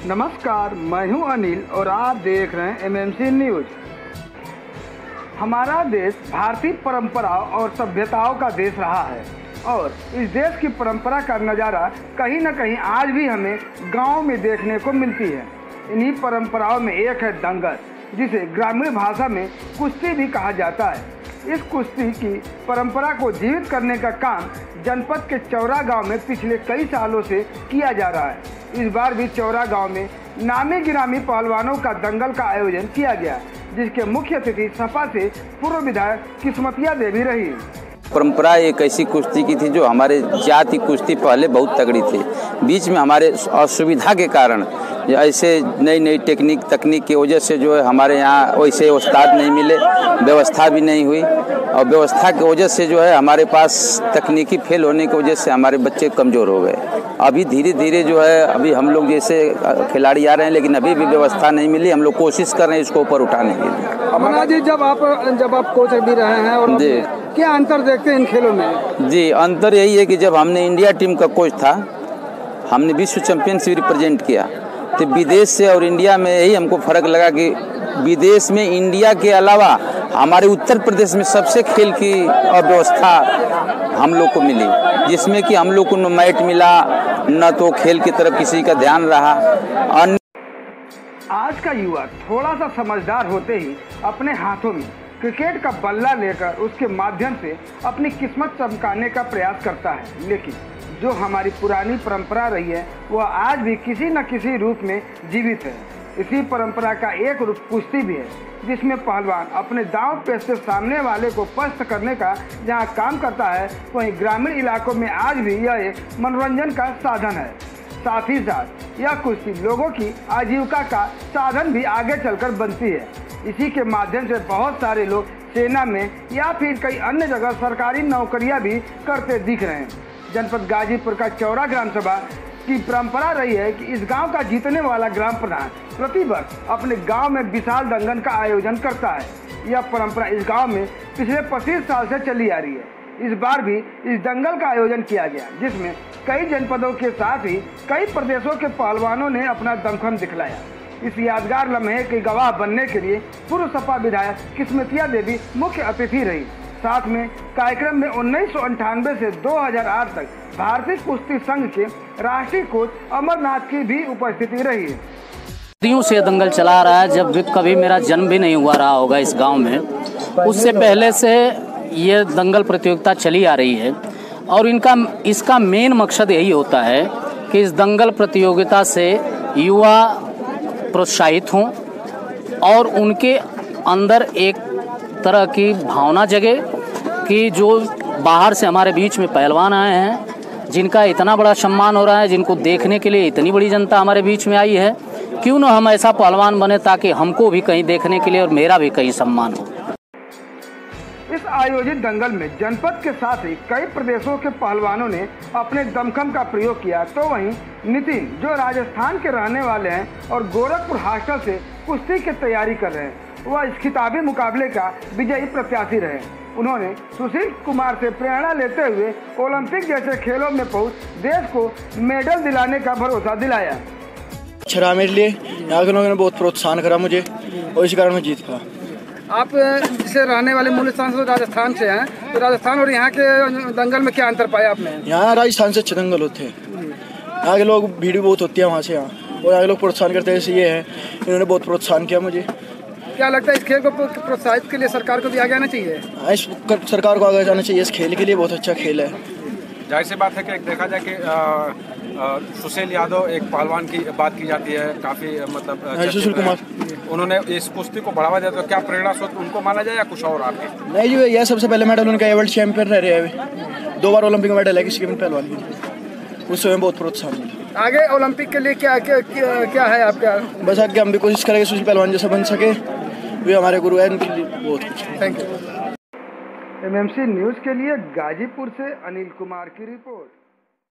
नमस्कार, मैं हूं अनिल और आप देख रहे हैं एमएमसी न्यूज। हमारा देश भारतीय परंपराओं और सभ्यताओं का देश रहा है और इस देश की परंपरा का नज़ारा कहीं न कहीं आज भी हमें गांव में देखने को मिलती है। इन्हीं परंपराओं में एक है दंगल, जिसे ग्रामीण भाषा में कुश्ती भी कहा जाता है। इस कुश्ती की परंपरा को जीवित करने का काम जनपद के चौरा गांव में पिछले कई सालों से किया जा रहा है। इस बार भी चौरा गांव में नामी गिरामी पहलवानों का दंगल का आयोजन किया गया, जिसके मुख्य अतिथि सपा से पूर्व विधायक किस्मतिया देवी रही। परंपरा एक ऐसी कुश्ती की थी जो हमारे जाति कुश्ती पहले बहुत तगड़ी थी। बीच में हमारे असुविधा के कारण ऐसे नई तकनीक की वजह से जो है हमारे यहाँ वैसे उस्ताद नहीं मिले, व्यवस्था भी नहीं हुई और व्यवस्था की वजह से जो है हमारे पास तकनीकी फेल होने की वजह से हमारे बच्चे कमज़ोर हो गए। अभी धीरे धीरे जो है अभी हम लोग जैसे खिलाड़ी आ रहे हैं, लेकिन अभी भी व्यवस्था नहीं मिली। हम लोग कोशिश कर रहे हैं इसको ऊपर उठाने के लिए। अमरनाथ जी, जब आप कोच भी रहे हैं और जी, क्या अंतर देखते हैं इन खेलों में? जी, अंतर यही है कि जब हमने इंडिया टीम का कोच था, हमने विश्व चैंपियनशिप रिप्रेजेंट किया, तो विदेश से और इंडिया में यही हमको फ़र्क लगा कि विदेश में इंडिया के अलावा हमारे उत्तर प्रदेश में सबसे खेल की अव्यवस्था हम लोग को मिली, जिसमें कि हम लोग को न मैट मिला, न तो खेल की तरफ किसी का ध्यान रहा। आज का युवा थोड़ा सा समझदार होते ही अपने हाथों में क्रिकेट का बल्ला लेकर उसके माध्यम से अपनी किस्मत चमकाने का प्रयास करता है, लेकिन जो हमारी पुरानी परंपरा रही है वह आज भी किसी न किसी रूप में जीवित है। इसी परंपरा का एक रूप कुश्ती भी है, जिसमें पहलवान अपने दांव पेश से सामने वाले को पस्त करने का जहां काम करता है, वहीं ग्रामीण इलाकों में आज भी यह एक मनोरंजन का साधन है। साथ ही साथ यह कुश्ती लोगों की आजीविका का साधन भी आगे चलकर बनती है। इसी के माध्यम से बहुत सारे लोग सेना में या फिर कई अन्य जगह सरकारी नौकरियां भी करते दिख रहे हैं। जनपद गाजीपुर का चौरा ग्राम सभा की परंपरा रही है कि इस गांव का जीतने वाला ग्राम प्रधान प्रतिवर्ष अपने गांव में विशाल दंगल का आयोजन करता है। यह परंपरा इस गांव में पिछले 25 साल से चली आ रही है। इस बार भी इस दंगल का आयोजन किया गया, जिसमें कई जनपदों के साथ ही कई प्रदेशों के पहलवानों ने अपना दमखम दिखलाया। इस यादगार लम्हे के गवाह बनने के लिए पूर्व सपा विधायक किस्मतिया देवी मुख्य अतिथि रही। साथ में कार्यक्रम में 1998 से 2008 तक भारतीय कुश्ती संघ के राष्ट्रीय कोच अमरनाथ की भी उपस्थिति रही। सदियों से दंगल चला रहा है, जब कभी मेरा जन्म भी नहीं हुआ रहा होगा इस गांव में, उससे पहले से ये दंगल प्रतियोगिता चली आ रही है। और इसका मेन मकसद यही होता है कि इस दंगल प्रतियोगिता से युवा प्रोत्साहित हों और उनके अंदर एक तरह की भावना जगे कि जो बाहर से हमारे बीच में पहलवान आए हैं, जिनका इतना बड़ा सम्मान हो रहा है, जिनको देखने के लिए इतनी बड़ी जनता हमारे बीच में आई है, क्यों न हम ऐसा पहलवान बने ताकि हमको भी कहीं देखने के लिए और मेरा भी कहीं सम्मान हो। इस आयोजित दंगल में जनपद के साथ ही कई प्रदेशों के पहलवानों ने अपने दमखम का प्रयोग किया, तो वहीं नितिन, जो राजस्थान के रहने वाले हैं और गोरखपुर हॉस्टल से कुश्ती की तैयारी कर रहे हैं, वह इस खिताबी मुकाबले का विजयी प्रत्याशी रहे। उन्होंने सुशील कुमार से प्रेरणा लेते हुए ओलंपिक जैसे खेलों में पहुंच देश को मेडल दिलाने का भरोसा दिलाया। अच्छा मेरे लिए यहाँ के लोगों ने बहुत प्रोत्साहन करा मुझे और इसी कारण मैं जीत पाया। आप जिसे रहने वाले मूल स्थान से राजस्थान से हैं, तो राजस्थान और यहाँ के दंगल में क्या अंतर पाया आपने? यहाँ राजस्थान से अच्छे दंगल होते हैं, यहाँ के लोग भीड़ भी बहुत होती है वहाँ से यहाँ, और यहाँ के लोग प्रोत्साहन करते हैं। जैसे ये है, इन्होंने बहुत प्रोत्साहन किया मुझे। क्या लगता है इस खेल को प्रोत्साहित के लिए सरकार को भी आगे आना चाहिए? इस सरकार को आगे जाना चाहिए, इस खेल के लिए बहुत अच्छा खेल है। जाहिर सी बात है कि देखा जाए कि सुशील यादव एक पहलवान की बात की जाती है, काफ़ी मतलब सुशील कुमार, उन्होंने इस कुश्ती को बढ़ावा दिया, तो क्या प्रेरणा स्रोत उनको माना जाए या कुछ और आपके? नहीं जी, यह सबसे पहले मेडल उनका वर्ल्ड चैंपियन रह रहे हैं, 2 बार ओलंपिक मेडल है किसी पहलवान की, उससे बहुत प्रोत्साहन मिला। आगे ओलंपिक के लिए क्या है आपका? बस आगे हम भी कोशिश करेंगे सुशील पहलवान जैसा बन सके, वे हमारे गुरु हैं, उनके लिए बहुत कुछ। Thank you. एमएमसी न्यूज़ के लिए गाजीपुर से अनिल कुमार की रिपोर्ट।